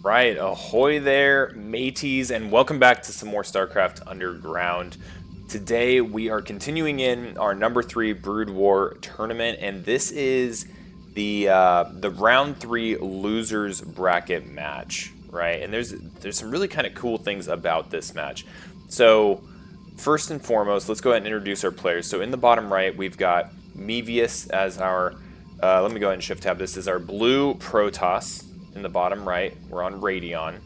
Right, ahoy there, mateys, and welcome back to some more StarCraft Underground. Today we are continuing in our number 3 Brood War tournament, and this is the round 3 losers bracket match, right? And there's some really kind of cool things about this match. So first and foremost, let's go ahead and introduce our players. So in the bottom right, we've got Mevious as our. Let me go ahead and shift tab. This is our blue Protoss. In the bottom right, we're on Radeon.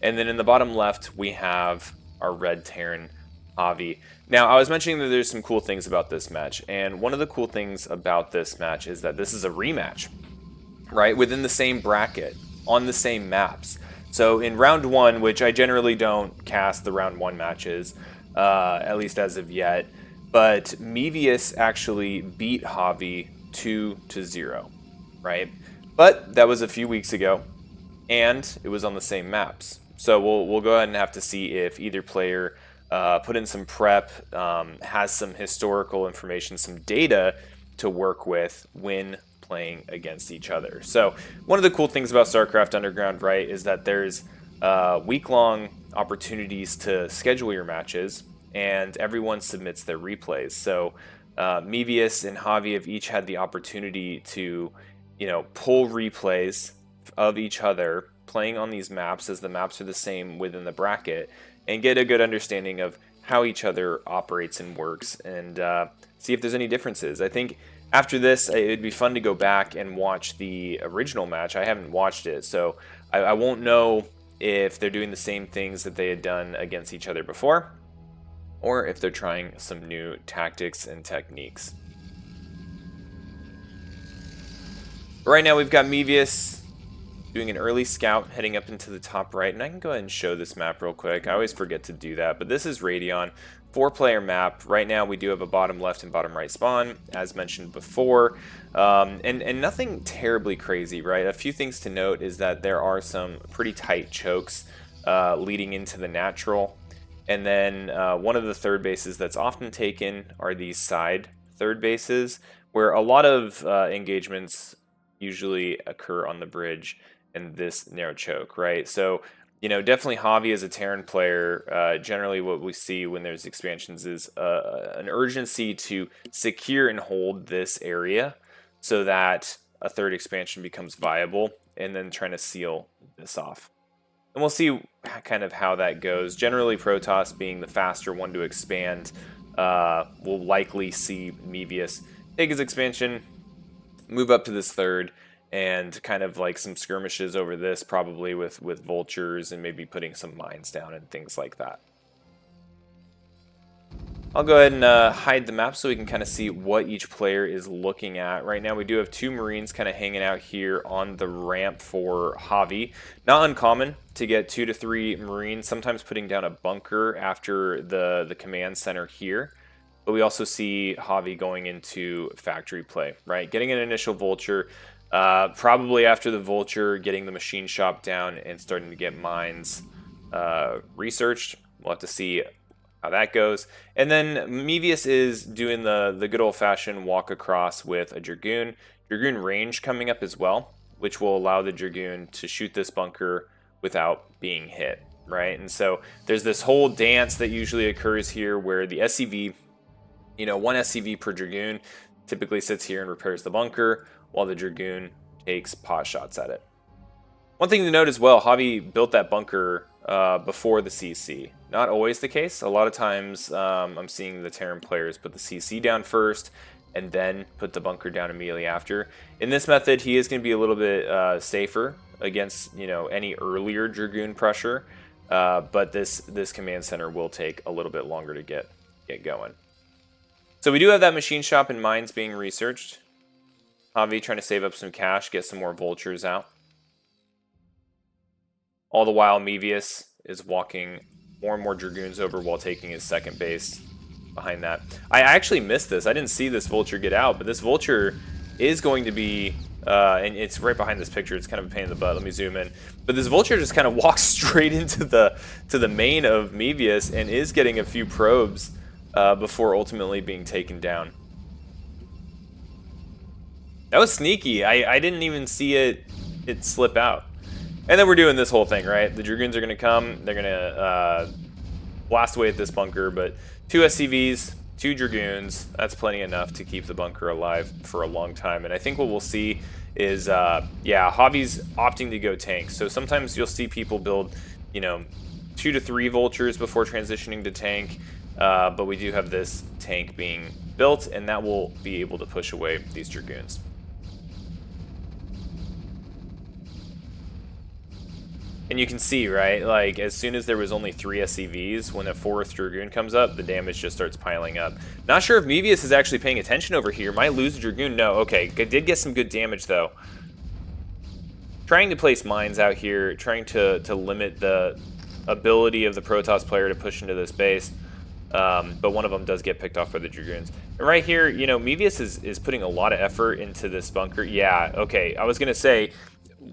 And then in the bottom left, we have our red Terran, Havi. Now, I was mentioning that there's some cool things about this match, and one of the cool things about this match is that this is a rematch, right? Within the same bracket, on the same maps. So in round 1, which I generally don't cast the round 1 matches, at least as of yet, but Mevious actually beat Havi 2-0, right? But that was a few weeks ago, and it was on the same maps. So we'll go ahead and have to see if either player put in some prep, has some historical information, some data to work with when playing against each other. So one of the cool things about StarCraft Underground, right, is that there's week-long opportunities to schedule your matches, and everyone submits their replays. So Mevious and Havi have each had the opportunity to pull replays of each other playing on these maps, as the maps are the same within the bracket, and get a good understanding of how each other operates and works, and see if there's any differences. I think after this, it'd be fun to go back and watch the original match. I haven't watched it, so I won't know if they're doing the same things that they had done against each other before, or if they're trying some new tactics and techniques. Right now we've got Mevious doing an early scout heading up into the top right, and I can go ahead and show this map real quick. I always forget to do that, but this is Radeon, 4-player map. Right now we do have a bottom left and bottom right spawn, as mentioned before, and nothing terribly crazy, right? A few things to note is that there are some pretty tight chokes leading into the natural, and then one of the third bases that's often taken are these side third bases, where a lot of engagements usually occur on the bridge and this narrow choke, right? So, definitely Havi as a Terran player, generally what we see when there's expansions is an urgency to secure and hold this area so that a third expansion becomes viable, and then trying to seal this off. And we'll see kind of how that goes. Generally, Protoss being the faster one to expand, will likely see Mevious take his expansion, move up to this third, and kind of like some skirmishes over this, probably with vultures and maybe putting some mines down and things like that. I'll go ahead and hide the map so we can kind of see what each player is looking at. Right now we do have 2 Marines kind of hanging out here on the ramp for Havi. Not uncommon to get 2 to 3 Marines, sometimes putting down a bunker after the command center here. But we also see Havi going into factory play, right? Getting an initial vulture, probably after the vulture, getting the machine shop down and starting to get mines researched. We'll have to see how that goes. And then Mevious is doing the good old-fashioned walk across with a Dragoon. Dragoon range coming up as well, which will allow the Dragoon to shoot this bunker without being hit, right? And so there's this whole dance that usually occurs here where the SCV, one SCV per Dragoon typically sits here and repairs the bunker while the Dragoon takes pot shots at it. One thing to note as well, Havi built that bunker before the CC. Not always the case. A lot of times I'm seeing the Terran players put the CC down first and then put the bunker down immediately after. In this method, he is going to be a little bit safer against any earlier Dragoon pressure, but this command center will take a little bit longer to get going. So we do have that machine shop and mines being researched. Havi trying to save up some cash, get some more vultures out. All the while, Mevious is walking more and more Dragoons over while taking his second base behind that. I actually missed this. I didn't see this vulture get out, but this vulture is going to be, and it's right behind this picture. It's kind of a pain in the butt. Let me zoom in. But this vulture just kind of walks straight into the main of Mevious and is getting a few probes before ultimately being taken down. That was sneaky. I didn't even see it slip out. And then we're doing this whole thing, right? The Dragoons are going to come. They're going to blast away at this bunker, but 2 SCVs, 2 Dragoons, that's plenty enough to keep the bunker alive for a long time. And I think what we'll see is, yeah, Javi's opting to go tanks. So sometimes you'll see people build, you know, 2 to 3 vultures before transitioning to tank. But we do have this tank being built, and that will be able to push away these Dragoons. And you can see, right, like, as soon as there was only 3 SCVs, when the 4th Dragoon comes up, the damage just starts piling up. Not sure if Mevious is actually paying attention over here. Might lose a Dragoon. No, okay. Did get some good damage, though. Trying to place mines out here, trying to limit the ability of the Protoss player to push into this base. But one of them does get picked off by the Dragoons. And right here, you know, Mevious is putting a lot of effort into this bunker. Yeah, okay. I was going to say,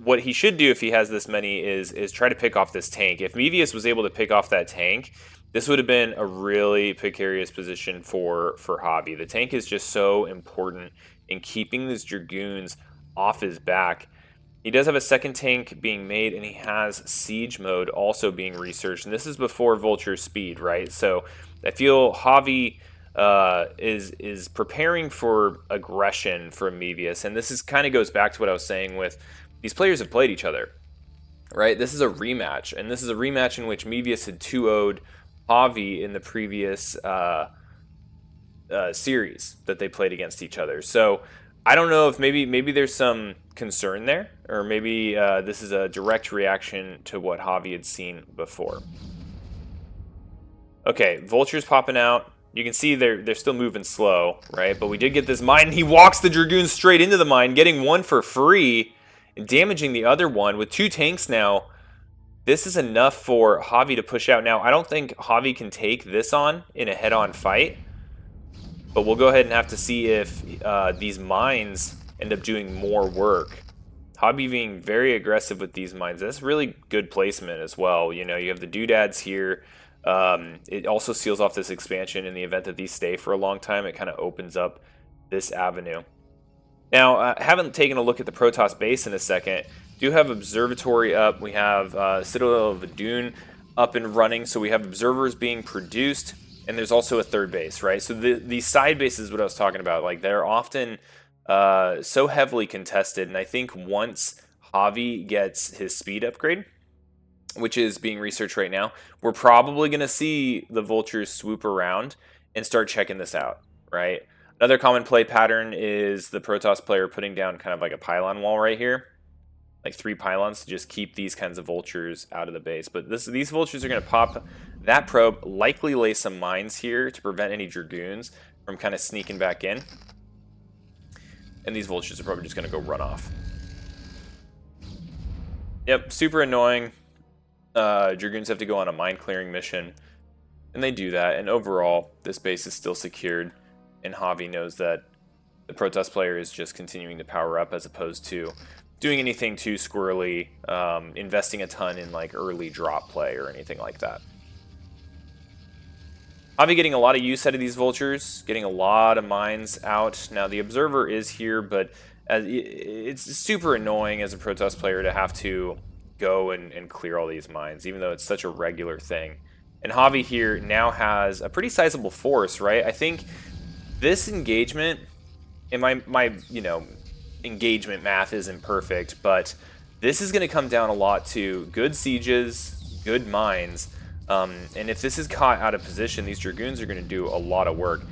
what he should do if he has this many is try to pick off this tank. If Mevious was able to pick off that tank, this would have been a really precarious position for Havi. The tank is just so important in keeping these Dragoons off his back. He does have a second tank being made, and he has siege mode also being researched. And this is before Vulture speed, right? So I feel Havi is preparing for aggression from Mevious. And this is kind of goes back to what I was saying with these players have played each other, right? This is a rematch, and this is a rematch in which Mevious had 2-0'd Havi in the previous series that they played against each other. So I don't know if maybe there's some concern there, or maybe this is a direct reaction to what Havi had seen before. Okay, Vulture's popping out. You can see they're still moving slow, right? But we did get this mine. He walks the Dragoon straight into the mine, getting one for free and damaging the other one with 2 tanks now. This is enough for Havi to push out. Now, I don't think Havi can take this on in a head-on fight, but we'll go ahead and have to see if these mines end up doing more work. Havi being very aggressive with these mines. That's really good placement as well. You know, you have the doodads here. It also seals off this expansion in the event that these stay for a long time. It kind of opens up this avenue. Now, I haven't taken a look at the Protoss base in a second. Do have Observatory up. We have Citadel of Adun up and running. So we have observers being produced. And there's also a third base, right? So these side bases, what I was talking about, like they're often so heavily contested. And I think once Havi gets his speed upgrade, which is being researched right now, we're probably going to see the Vultures swoop around and start checking this out, right? Another common play pattern is the Protoss player putting down kind of like a pylon wall right here, like 3 pylons to just keep these kinds of Vultures out of the base. But these Vultures are going to pop that probe, likely lay some mines here to prevent any Dragoons from kind of sneaking back in. And these Vultures are probably just going to go run off. Yep, super annoying. Dragoons have to go on a mine clearing mission, and they do that. And overall, this base is still secured, and Havi knows that the Protoss player is just continuing to power up as opposed to doing anything too squirrely, investing a ton in like early drop play or anything like that. Havi getting a lot of use out of these Vultures, getting a lot of mines out. Now the Observer is here, but it's super annoying as a Protoss player to have to go and clear all these mines, even though it's such a regular thing. And Havi here now has a pretty sizable force, right? I think this engagement, and my you know, engagement math isn't perfect, but this is going to come down a lot to good sieges, good mines, and if this is caught out of position, these Dragoons are going to do a lot of work.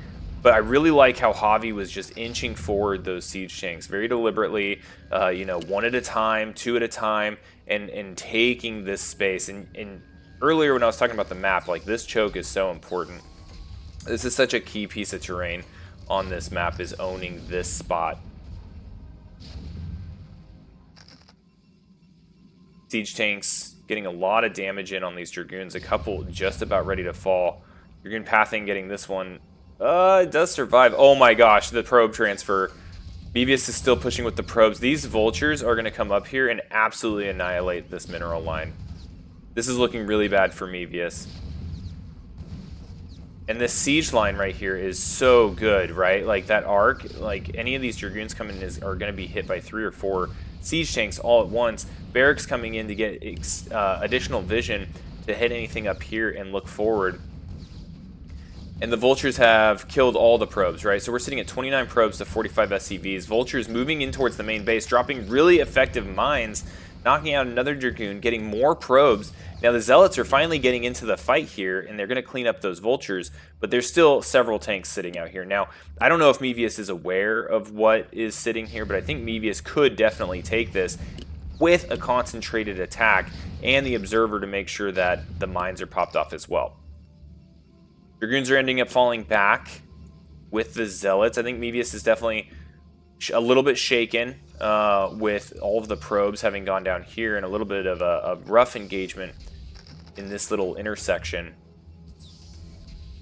But I really like how Havi was just inching forward those siege tanks very deliberately, you know, 1 at a time, 2 at a time, and taking this space. And earlier when I was talking about the map, like this choke is so important. This is such a key piece of terrain on this map, is owning this spot. Siege tanks getting a lot of damage in on these Dragoons, a couple just about ready to fall. Dragoon pathing getting this one. It does survive. Oh my gosh, the probe transfer. Mevious is still pushing with the probes. These Vultures are going to come up here and absolutely annihilate this mineral line. This is looking really bad for Mevious. And this siege line right here is so good, right? Like that arc, like any of these Dragoons coming in are going to be hit by 3 or 4 siege tanks all at once. barracks coming in to get additional vision to hit anything up here and look forward. And the Vultures have killed all the probes, right? So we're sitting at 29 probes to 45 SCVs. Vultures moving in towards the main base, dropping really effective mines, knocking out another Dragoon, getting more probes. Now the Zealots are finally getting into the fight here, and they're going to clean up those Vultures, but there's still several tanks sitting out here. Now, I don't know if Mevious is aware of what is sitting here, but I think Mevious could definitely take this with a concentrated attack and the Observer to make sure that the mines are popped off as well. Dragoons are ending up falling back with the Zealots. I think Mevious is definitely a little bit shaken with all of the probes having gone down here and a little bit of a rough engagement in this little intersection.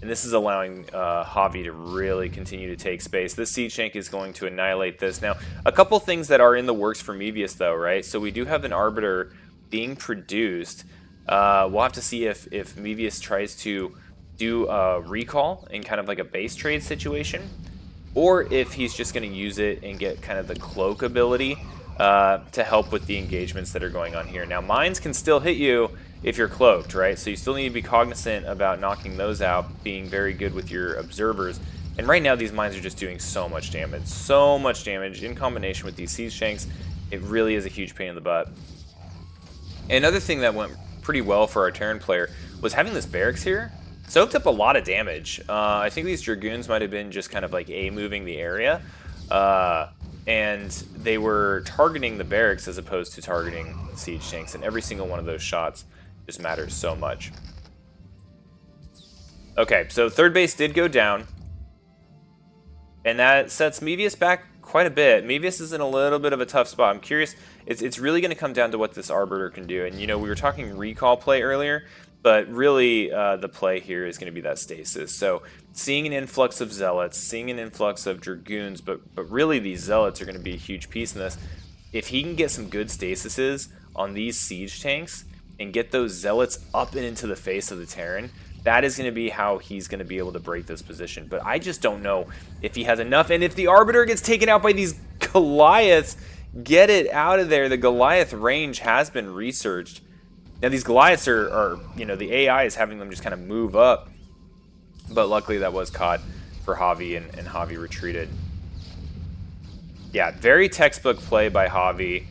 And this is allowing Havi to really continue to take space. This siege tank is going to annihilate this. Now, a couple things that are in the works for Mevious, though, right? So we do have an Arbiter being produced. We'll have to see if Mevious tries to do a recall in kind of like a base trade situation, or if he's just going to use it and get kind of the cloak ability to help with the engagements that are going on here. Now, mines can still hit you if you're cloaked, right? So you still need to be cognizant about knocking those out, being very good with your observers. And right now, these mines are just doing so much damage in combination with these siege tanks. It really is a huge pain in the butt. And another thing that went pretty well for our Terran player was having this barracks here. Soaked up a lot of damage. I think these Dragoons might have been just kind of like moving the area. And they were targeting the barracks as opposed to targeting siege tanks. And every single one of those shots just matters so much. Okay, so third base did go down. And that sets Mevious back quite a bit. Mevious is in a little bit of a tough spot. I'm curious. It's really going to come down to what this Arbiter can do. And, you know, we were talking recall play earlier. But really, the play here is going to be that stasis. So seeing an influx of Zealots, seeing an influx of Dragoons, but really these Zealots are going to be a huge piece in this. If he can get some good stasises on these siege tanks and get those Zealots up and into the face of the Terran, that is going to be how he's going to be able to break this position. But I just don't know if he has enough. And if the Arbiter gets taken out by these Goliaths, get it out of there. The Goliath range has been researched. Now, these Goliaths are, you know, the AI is having them just kind of move up. But luckily that was caught for Havi, and Havi retreated. Yeah, very textbook play by Havi.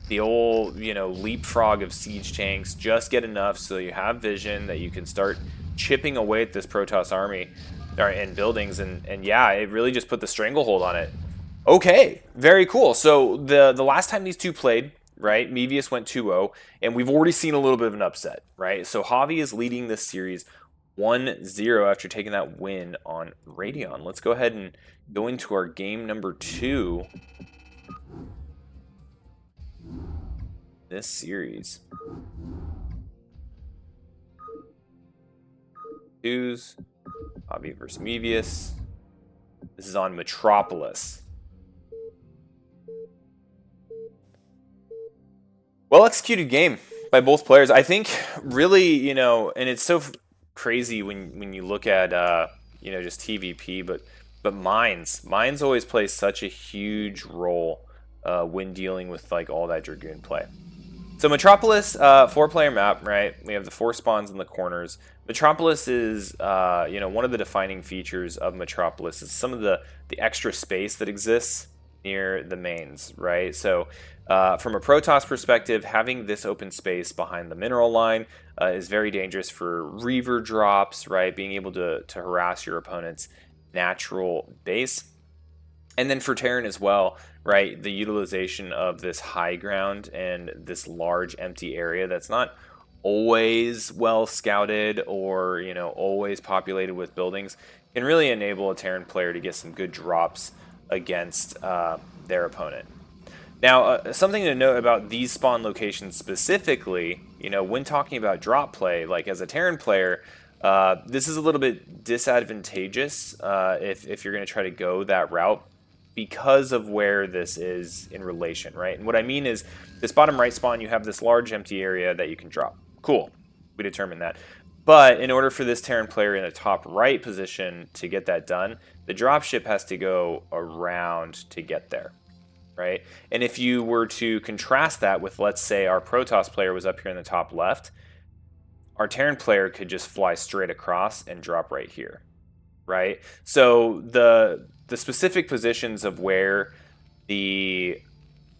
The old, you know, leapfrog of siege tanks. Just get enough so you have vision that you can start chipping away at this Protoss army and buildings. And yeah, it really just put the stranglehold on it. Okay, very cool. So the last time these two played, right, Mevious went 2-0, and we've already seen a little bit of an upset, right? So Havi is leading this series 1-0 after taking that win on Radeon. Let's go ahead and go into our game number 2 this series. Havi versus Mevious. This is on Metropolis. Well executed game by both players. I think really, you know, and it's so crazy when you look at you know, just TVP, but mines always play such a huge role when dealing with like all that Dragoon play. So Metropolis, 4-player map, right? We have the 4 spawns in the corners. Metropolis is you know, one of the defining features of Metropolis is some of the extra space that exists near the mains, right? So from a Protoss perspective, having this open space behind the mineral line is very dangerous for Reaver drops, right? Being able to harass your opponent's natural base. And then for Terran as well, right? The utilization of this high ground and this large empty area that's not always well scouted or, you know, always populated with buildings can really enable a Terran player to get some good drops against their opponent. Now, something to note about these spawn locations specifically, you know, when talking about drop play, like as a Terran player, this is a little bit disadvantageous if you're going to try to go that route because of where this is in relation, right? And what I mean is this bottom right spawn, you have this large empty area that you can drop. Cool, we determined that. But in order for this Terran player in the top right position to get that done, the dropship has to go around to get there. right? And if you were to contrast that with, let's say, our Protoss player was up here in the top left, our Terran player could just fly straight across and drop right here, right? So the specific positions of where the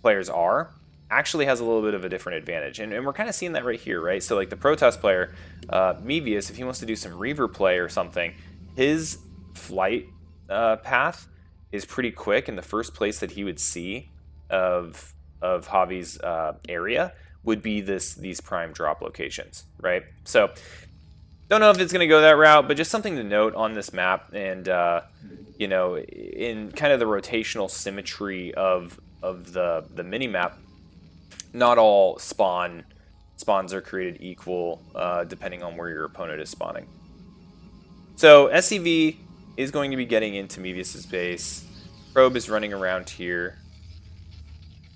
players are actually has a little bit of a different advantage. And we're kind of seeing that right here, right? So like the Protoss player, Mevious, if he wants to do some Reaver play or something, his flight path is pretty quick, and the first place that he would see of Javi's area would be these prime drop locations, right? So don't know if it's going to go that route, but just something to note on this map, and you know, in kind of the rotational symmetry of the mini map, not all spawns are created equal, depending on where your opponent is spawning. So SCV is going to be getting into Mevious's base. Probe is running around here.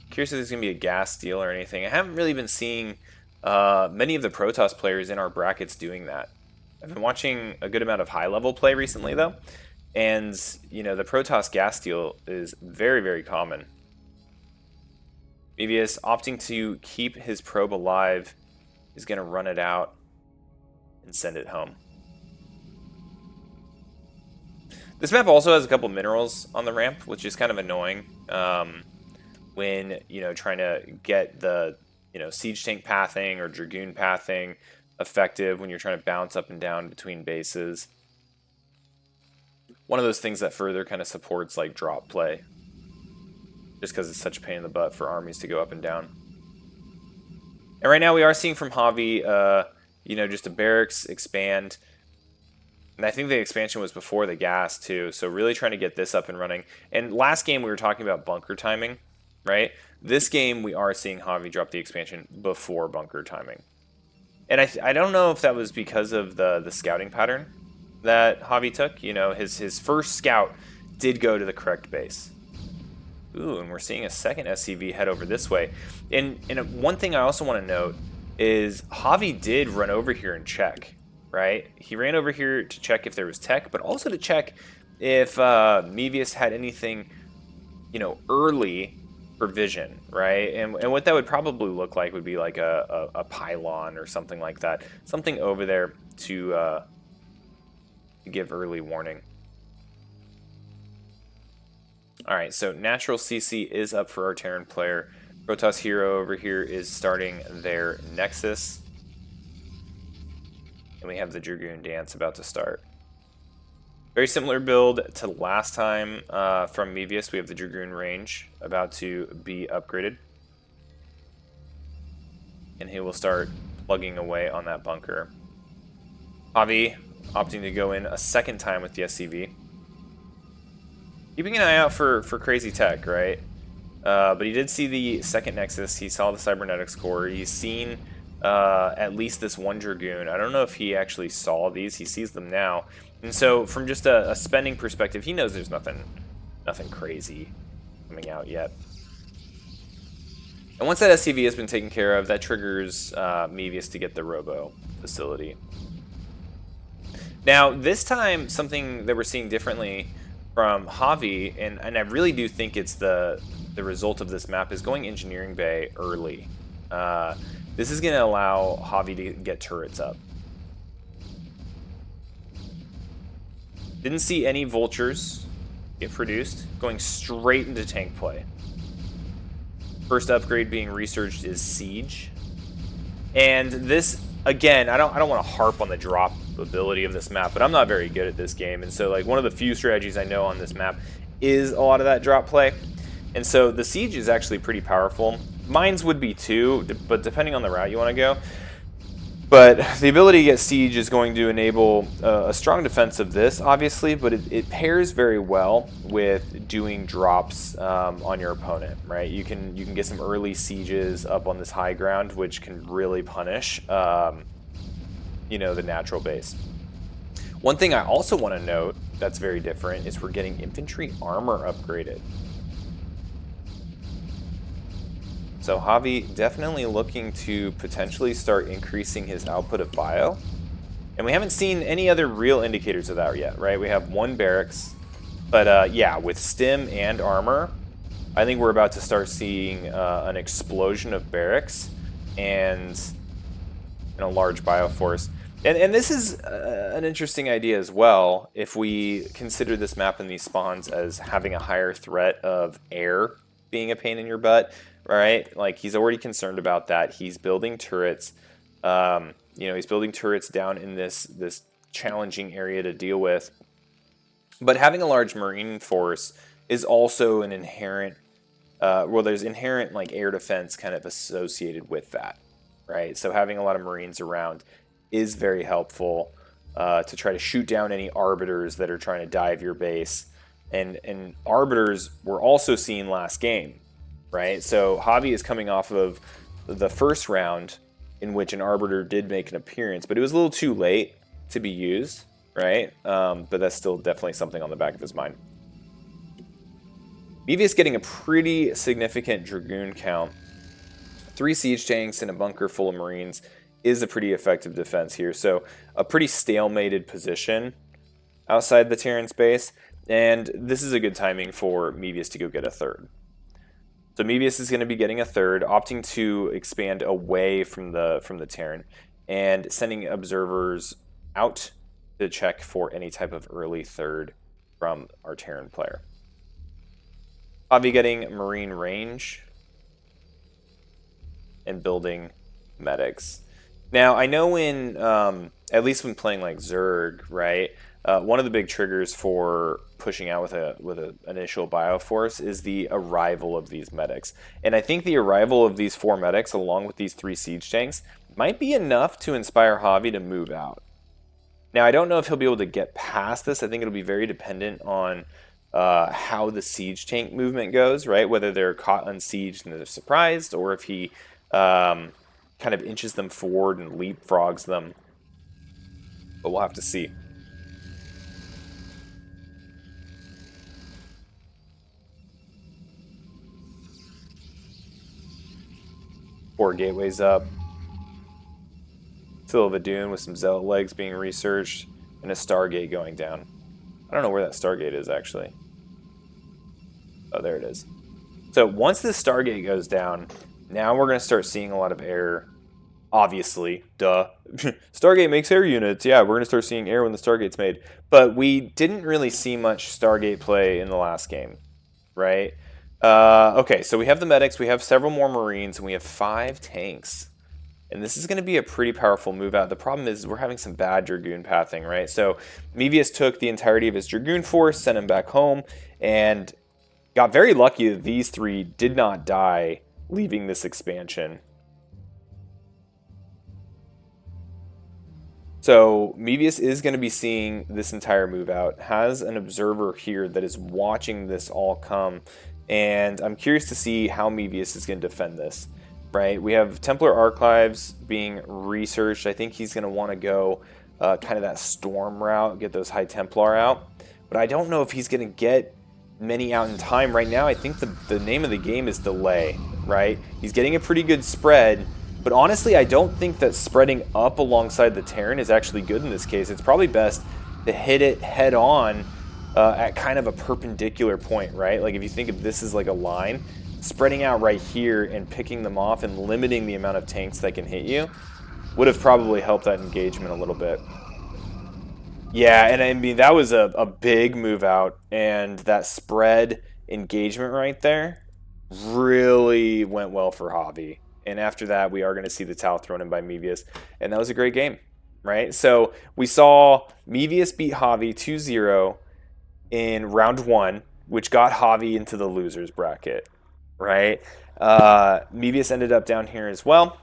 Curious if there's going to be a gas steal or anything. I haven't really been seeing many of the Protoss players in our brackets doing that. I've been watching a good amount of high-level play recently, though, and you know, the Protoss gas steal is very, very common. Mevious, opting to keep his probe alive, is going to run it out and send it home. This map also has a couple minerals on the ramp, which is kind of annoying when, you know, trying to get the, you know, siege tank pathing or dragoon pathing effective when you're trying to bounce up and down between bases. One of those things that further kind of supports like drop play, just because it's such a pain in the butt for armies to go up and down. And right now we are seeing from Havi, you know, just a barracks expand. And I think the expansion was before the gas too, so really trying to get this up and running. And last game we were talking about bunker timing, right? This game we are seeing Havi drop the expansion before bunker timing. And I don't know if that was because of the scouting pattern that Havi took. You know, his first scout did go to the correct base. Ooh, and we're seeing a second SCV head over this way. And one thing I also want to note is Havi did run over here and check, right? He ran over here to check if there was tech, but also to check if Mevious had anything, you know, early for vision, right? And what that would probably look like would be like a pylon or something like that. Something over there to give early warning. Alright, so Natural CC is up for our Terran player. Protoss Hero over here is starting their Nexus. And we have the Dragoon Dance about to start. Very similar build to last time from Mevious. We have the Dragoon range about to be upgraded. And he will start plugging away on that bunker. Havi opting to go in a second time with the SCV. Keeping an eye out for crazy tech, right? But he did see the second Nexus. He saw the Cybernetics core. He's seen at least this one Dragoon. I don't know if he actually saw these. He sees them now. And so from just a spending perspective, he knows there's nothing crazy coming out yet. And once that SCV has been taken care of, that triggers Mevious to get the Robo facility. Now, this time, something that we're seeing differently from Havi, and I really do think it's the result of this map, is going Engineering Bay early. This is going to allow Havi to get turrets up. Didn't see any Vultures get produced, going straight into tank play. First upgrade being researched is Siege. And this, again, I don't want to harp on the drop ability of this map, but I'm not very good at this game, and so like one of the few strategies I know on this map is a lot of that drop play. And so the Siege is actually pretty powerful. Mines would be too, but depending on the route you want to go. But the ability to get Siege is going to enable a strong defense of this, obviously, but it pairs very well with doing drops on your opponent, right? You can get some early sieges up on this high ground, which can really punish you know, the natural base. One thing I also want to note that's very different is we're getting infantry armor upgraded. So Havi definitely looking to potentially start increasing his output of bio. And we haven't seen any other real indicators of that yet, right? We have one barracks, but yeah, with stim and armor, I think we're about to start seeing an explosion of barracks and a large bioforce. And this is an interesting idea as well, if we consider this map and these spawns as having a higher threat of air being a pain in your butt, right? Like, he's already concerned about that. He's building turrets. He's building turrets down in this challenging area to deal with. But having a large marine force is also an inherent, there's inherent like air defense kind of associated with that, right? So having a lot of marines around is very helpful to try to shoot down any arbiters that are trying to dive your base. And arbiters were also seen last game, right? So Havi is coming off of the first round in which an arbiter did make an appearance, but it was a little too late to be used, right? But that's still definitely something on the back of his mind. Mevious getting a pretty significant Dragoon count. 3 siege tanks and a bunker full of marines is a pretty effective defense here. So a pretty stalemated position outside the Terran space, and this is a good timing for Mevious to go get a third. So Mevious is going to be getting a third, opting to expand away from the Terran and sending observers out to check for any type of early third from our Terran player. Havi getting marine range and building medics. Now, I know when, at least when playing like Zerg, right, one of the big triggers for pushing out with an initial bioforce is the arrival of these medics. And I think the arrival of these 4 medics, along with these 3 siege tanks, might be enough to inspire Havi to move out. Now, I don't know if he'll be able to get past this. I think it'll be very dependent on how the siege tank movement goes, right? Whether they're caught unsieged and they're surprised, or if he kind of inches them forward and leapfrogs them. But we'll have to see. Four gateways up. Still of a dune with some zealot legs being researched and a Stargate going down. I don't know where that Stargate is, actually. Oh, there it is. So once this Stargate goes down, now we're going to start seeing a lot of air. Obviously, duh. Stargate makes air units. Yeah, we're going to start seeing air when the Stargate's made. But we didn't really see much Stargate play in the last game, right? Okay, so we have the medics, we have several more marines, and we have 5 tanks. And this is going to be a pretty powerful move out. The problem is we're having some bad Dragoon pathing, right? So Mevious took the entirety of his Dragoon force, sent him back home, and got very lucky that these 3 did not die leaving this expansion. So Mevious is going to be seeing this entire move out, has an observer here that is watching this all come, and I'm curious to see how Mevious is going to defend this. Right, we have Templar Archives being researched. I think he's going to want to go kind of that storm route, get those High Templar out. But I don't know if he's going to get many out in time. Right now, I think the name of the game is delay, right? He's getting a pretty good spread, but honestly, I don't think that spreading up alongside the Terran is actually good in this case. It's probably best to hit it head on at kind of a perpendicular point, right? Like if you think of this as like a line, spreading out right here and picking them off and limiting the amount of tanks that can hit you would have probably helped that engagement a little bit. Yeah, and I mean, that was a big move out, and that spread engagement right there really went well for Havi. And after that, we are going to see the Tau thrown in by Mevious, and that was a great game, right? So we saw Mevious beat Havi 2-0 in round 1, which got Havi into the losers bracket. Right? Mevious ended up down here as well.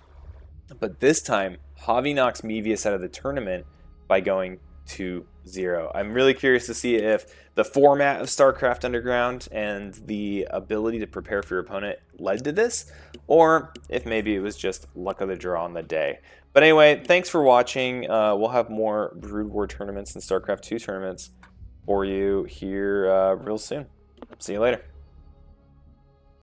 But this time, Havi knocks Mevious out of the tournament by going 2-0. I'm really curious to see if the format of StarCraft Underground and the ability to prepare for your opponent led to this, or if maybe it was just luck of the draw on the day. But anyway, thanks for watching. We'll have more Brood War tournaments and StarCraft 2 tournaments for you here real soon. See you later.